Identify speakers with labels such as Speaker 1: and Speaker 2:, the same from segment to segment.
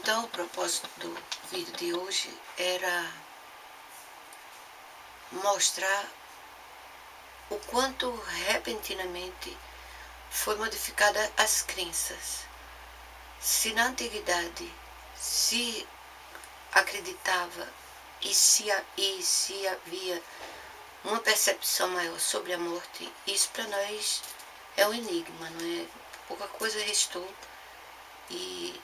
Speaker 1: Então, o propósito do vídeo de hoje era mostrar o quanto repentinamente foi modificada as crenças. Se na antiguidade se acreditava e se havia uma percepção maior sobre a morte, isso para nós é um enigma, não é? Pouca coisa restou e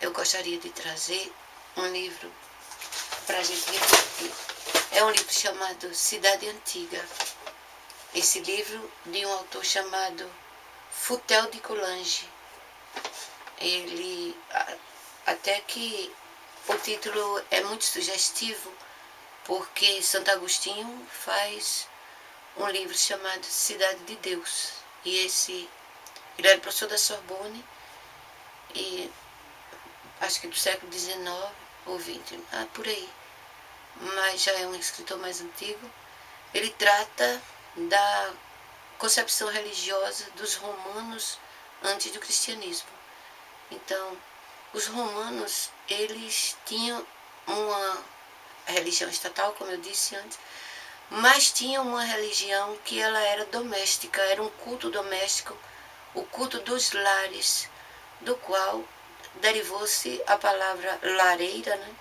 Speaker 1: eu gostaria de trazer um livro para a gente refletir. É um livro chamado Cidade Antiga. Esse livro de um autor chamado Futel de Coulanges. Ele, até que o título é muito sugestivo, porque Santo Agostinho faz um livro chamado Cidade de Deus. E ele era professor da Sorbonne, e acho que do século XIX ou XX, por aí. Mas já é um escritor mais antigo. Ele trata da concepção religiosa dos romanos antes do cristianismo. Então, os romanos, eles tinham uma religião estatal, como eu disse antes, mas tinham uma religião que ela era doméstica, era um culto doméstico, o culto dos lares, do qual derivou-se a palavra lareira, né?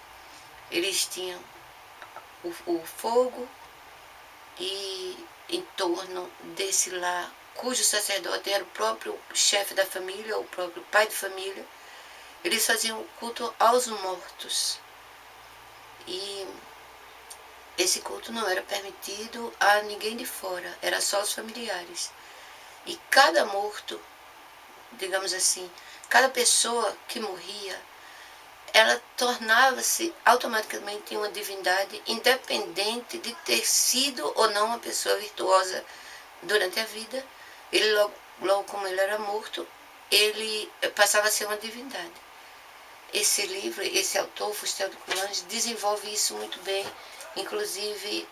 Speaker 1: Eles tinham o fogo e em torno desse lar, cujo sacerdote era o próprio chefe da família, ou o próprio pai de família, eles faziam culto aos mortos. E esse culto não era permitido a ninguém de fora, era só os familiares. E cada morto, digamos assim, cada pessoa que morria, ela tornava-se automaticamente uma divindade, independente de ter sido ou não uma pessoa virtuosa durante a vida. Ele, logo como ele era morto, ele passava a ser uma divindade. Esse livro, esse autor, Futel de Coulanges, desenvolve isso muito bem, inclusive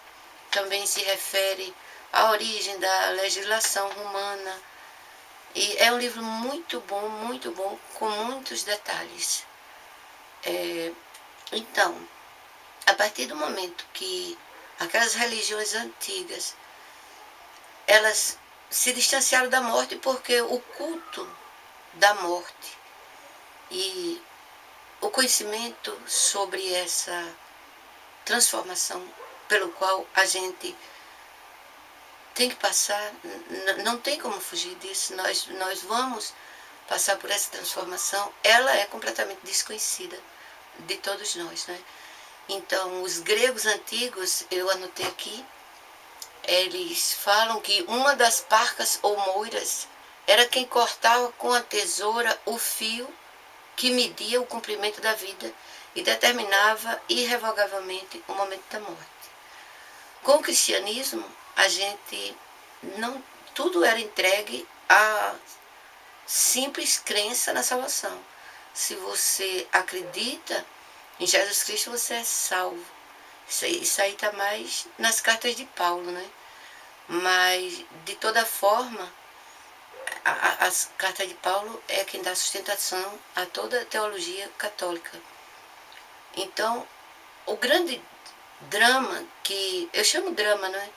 Speaker 1: também se refere à origem da legislação romana. E é um livro muito bom, com muitos detalhes. Então, a partir do momento que aquelas religiões antigas, elas se distanciaram da morte, porque o culto da morte e o conhecimento sobre essa transformação pelo qual a gente tem que passar, não tem como fugir disso, nós vamos passar por essa transformação, ela é completamente desconhecida de todos nós, né? Então, os gregos antigos, eu anotei aqui, eles falam que uma das parcas ou moiras era quem cortava com a tesoura o fio que media o comprimento da vida e determinava irrevogavelmente o momento da morte. Com o cristianismo, a gente não, tudo era entregue à simples crença na salvação. Se você acredita em Jesus Cristo, você é salvo. Isso aí está mais nas cartas de Paulo, né? Mas, de toda forma, as cartas de Paulo é quem dá sustentação a toda a teologia católica. Então, o grande drama, que eu chamo drama, não é?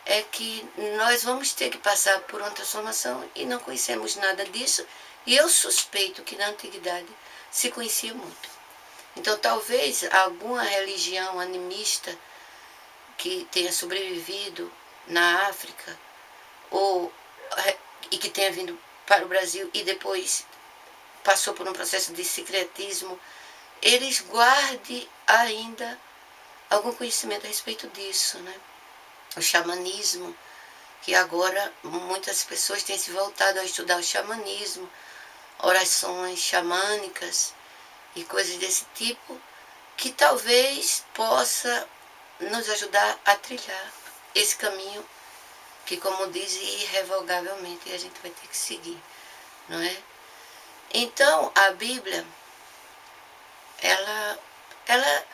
Speaker 1: É que nós vamos ter que passar por uma transformação e não conhecemos nada disso. E eu suspeito que na antiguidade se conhecia muito. Então, talvez alguma religião animista que tenha sobrevivido na África e que tenha vindo para o Brasil e depois passou por um processo de secretismo, eles guardem ainda algum conhecimento a respeito disso, né? O xamanismo, que agora muitas pessoas têm se voltado a estudar o xamanismo, orações xamânicas e coisas desse tipo, que talvez possa nos ajudar a trilhar esse caminho que, como diz, irrevogavelmente a gente vai ter que seguir, não é? Então, a Bíblia, ela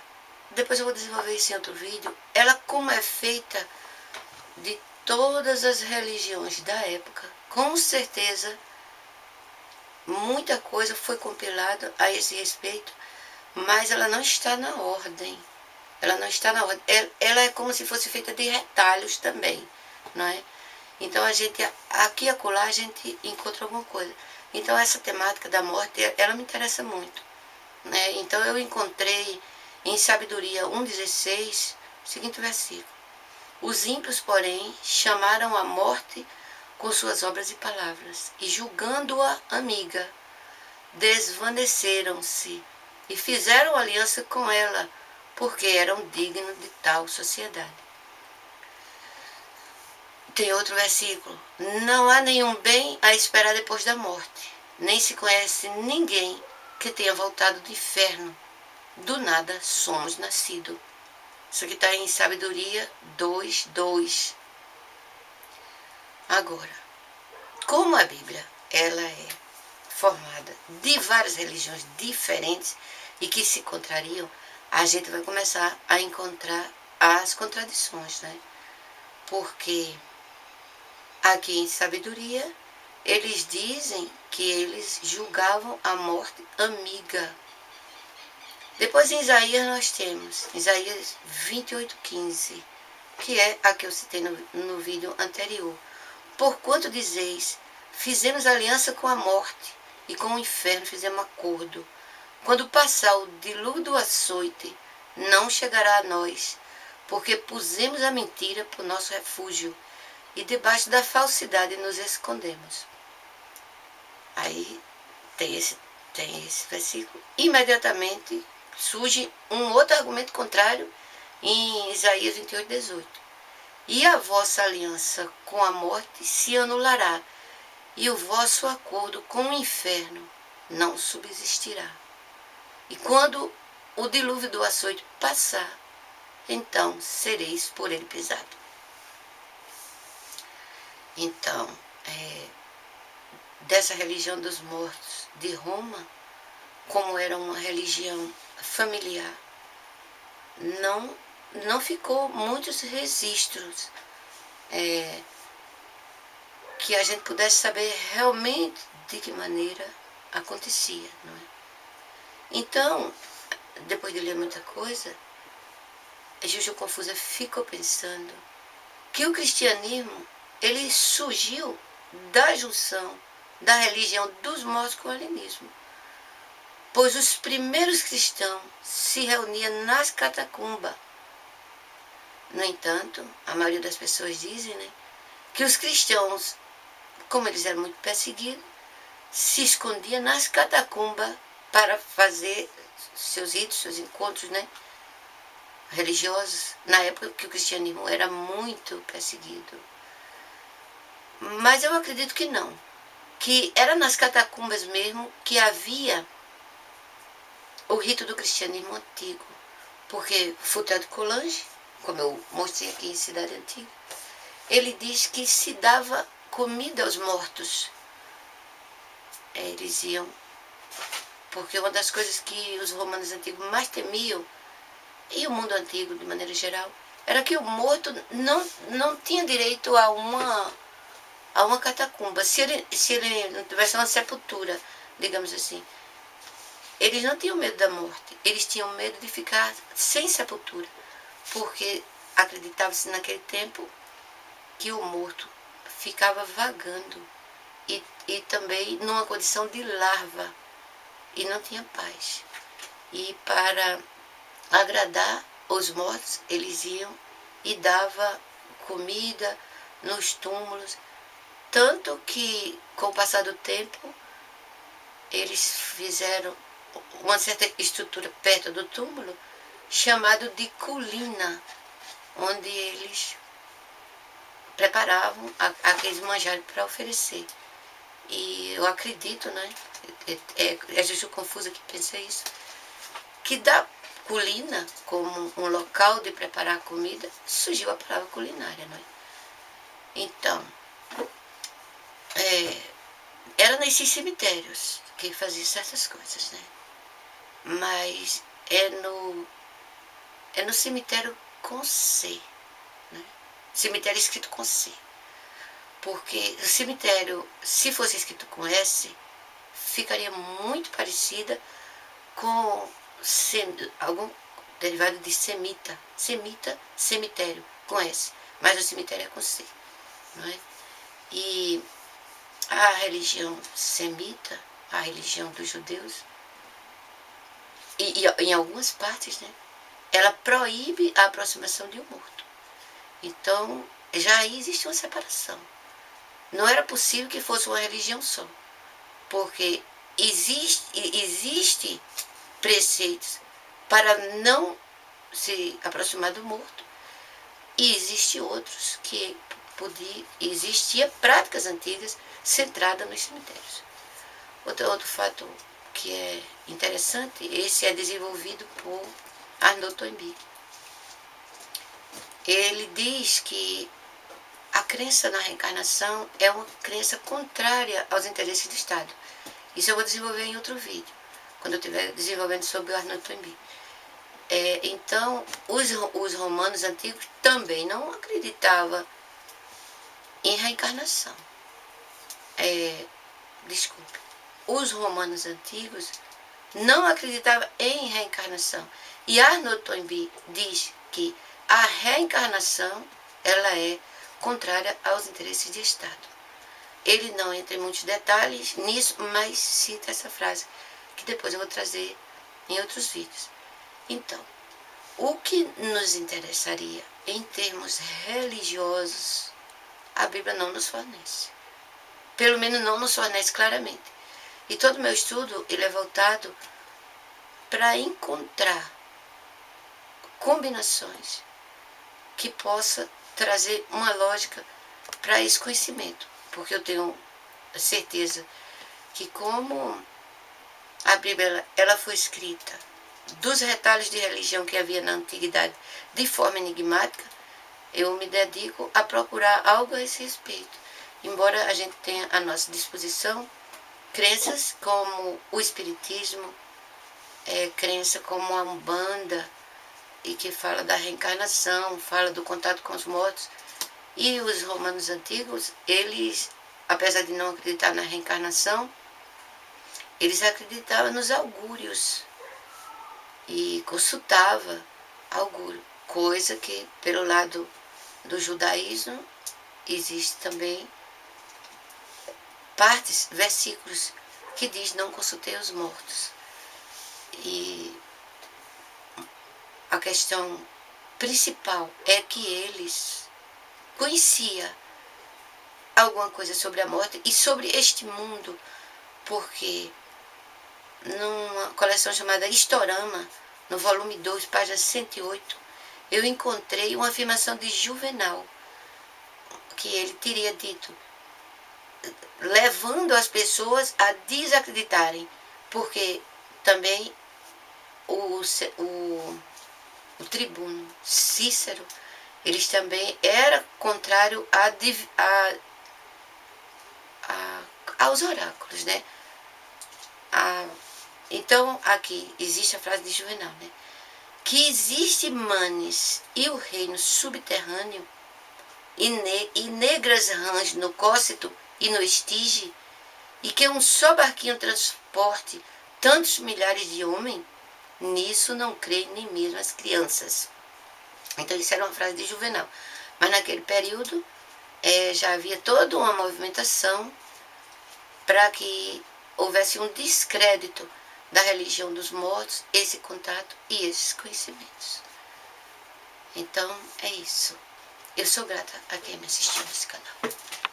Speaker 1: depois eu vou desenvolver isso em outro vídeo, ela, como é feita de todas as religiões da época, com certeza muita coisa foi compilada a esse respeito, mas ela não está na ordem. Ela não está na ordem. Ela é como se fosse feita de retalhos também, não é? Então a gente, aqui e acolá, a gente encontra alguma coisa. Então essa temática da morte, ela me interessa muito, né? Então eu encontrei em Sabedoria 1,16, o seguinte versículo: os ímpios, porém, chamaram a morte com suas obras e palavras, e julgando-a amiga, desvaneceram-se e fizeram aliança com ela, porque eram dignos de tal sociedade. Tem outro versículo: não há nenhum bem a esperar depois da morte, nem se conhece ninguém que tenha voltado do inferno. Do nada somos nascidos. Isso aqui está em Sabedoria 2:2. Agora, como a Bíblia ela é formada de várias religiões diferentes e que se contrariam, a gente vai começar a encontrar as contradições, né? Porque aqui em Sabedoria, eles dizem que eles julgavam a morte amiga. Depois em Isaías nós temos Isaías 28:15, que é a que eu citei no vídeo anterior. Porquanto dizeis, fizemos aliança com a morte, e com o inferno fizemos acordo. Quando passar o dilúvio do açoite, não chegará a nós, porque pusemos a mentira por nosso refúgio, e debaixo da falsidade nos escondemos. Aí tem esse versículo. Imediatamente surge um outro argumento contrário em Isaías 28:18. E a vossa aliança com a morte se anulará, e o vosso acordo com o inferno não subsistirá. E quando o dilúvio do açoite passar, então sereis por ele pisado. Então, dessa religião dos mortos de Roma, como era uma religião familiar, não ficou muitos registros que a gente pudesse saber realmente de que maneira acontecia, não é? Então, depois de ler muita coisa, Juju Confusa ficou pensando que o cristianismo ele surgiu da junção da religião dos mortos com o helenismo, pois os primeiros cristãos se reuniam nas catacumbas. No entanto, a maioria das pessoas dizem, né, que os cristãos, como eles eram muito perseguidos, se escondiam nas catacumbas para fazer seus ritos, seus encontros, né, religiosos, na época que o cristianismo era muito perseguido. Mas eu acredito que não, que era nas catacumbas mesmo que havia o rito do cristianismo antigo, porque Foucault de Coulanges, como eu mostrei aqui em Cidade Antiga, ele diz que se dava comida aos mortos. Eles iam, porque uma das coisas que os romanos antigos mais temiam, e o mundo antigo de maneira geral, era que o morto não tinha direito a uma catacumba. Se ele não tivesse uma sepultura, digamos assim, eles não tinham medo da morte, eles tinham medo de ficar sem sepultura, porque acreditava-se naquele tempo que o morto ficava vagando e também numa condição de larva e não tinha paz. E para agradar os mortos, eles iam e davam comida nos túmulos, tanto que com o passar do tempo eles fizeram uma certa estrutura perto do túmulo chamado de colina, onde eles preparavam aqueles manjares para oferecer. E eu acredito, né, é Juju Confusa que pensa isso, que da colina, como um local de preparar comida, surgiu a palavra culinária, né? Então, era nesses cemitérios que fazia certas coisas, né? Mas é no cemitério com C, né? Cemitério escrito com C. Porque o cemitério, se fosse escrito com S, ficaria muito parecida com algum derivado de semita. Semita, cemitério, com S. Mas o cemitério é com C. Não é? E a religião semita, a religião dos judeus, e em algumas partes, né, ela proíbe a aproximação de um morto. Então, já aí existe uma separação. Não era possível que fosse uma religião só, porque existe preceitos para não se aproximar do morto, e existem outros que existia práticas antigas centradas nos cemitérios. Outro fato que é interessante, esse é desenvolvido por Arnaud Toynbee. Ele diz que a crença na reencarnação é uma crença contrária aos interesses do Estado. Isso eu vou desenvolver em outro vídeo, quando eu estiver desenvolvendo sobre o Arnaud Toynbee. Então, os romanos antigos também não acreditavam em reencarnação. Desculpe. Os romanos antigos não acreditavam em reencarnação. E Arnaud Toynbee diz que a reencarnação ela é contrária aos interesses de Estado. Ele não entra em muitos detalhes nisso, mas cita essa frase, que depois eu vou trazer em outros vídeos. Então, o que nos interessaria em termos religiosos, a Bíblia não nos fornece. Pelo menos não nos fornece claramente. E todo o meu estudo ele é voltado para encontrar combinações que possa trazer uma lógica para esse conhecimento. Porque eu tenho certeza que como a Bíblia ela foi escrita dos retalhos de religião que havia na antiguidade de forma enigmática, eu me dedico a procurar algo a esse respeito. Embora a gente tenha à nossa disposição crenças como o Espiritismo, crença como a Umbanda, e que fala da reencarnação, fala do contato com os mortos. E os romanos antigos, eles, apesar de não acreditar na reencarnação, eles acreditavam nos augúrios e consultava augúrio, coisa que pelo lado do judaísmo existe também partes, versículos que diz não consultei os mortos. E a questão principal é que eles conheciam alguma coisa sobre a morte e sobre este mundo, porque numa coleção chamada Historama, no volume 2, página 108, eu encontrei uma afirmação de Juvenal, que ele teria dito, levando as pessoas a desacreditarem, porque também o tribuno Cícero, eles também era contrário aos oráculos, né? Então, aqui existe a frase de Juvenal, né? Que existe manes e o reino subterrâneo e negras rãs no Cócito e no Estige, e que um só barquinho transporte tantos milhares de homens, nisso não creem nem mesmo as crianças. Então isso era uma frase de Juvenal. Mas naquele período já havia toda uma movimentação para que houvesse um descrédito da religião dos mortos, esse contato e esses conhecimentos. Então é isso. Eu sou grata a quem me assistiu nesse canal.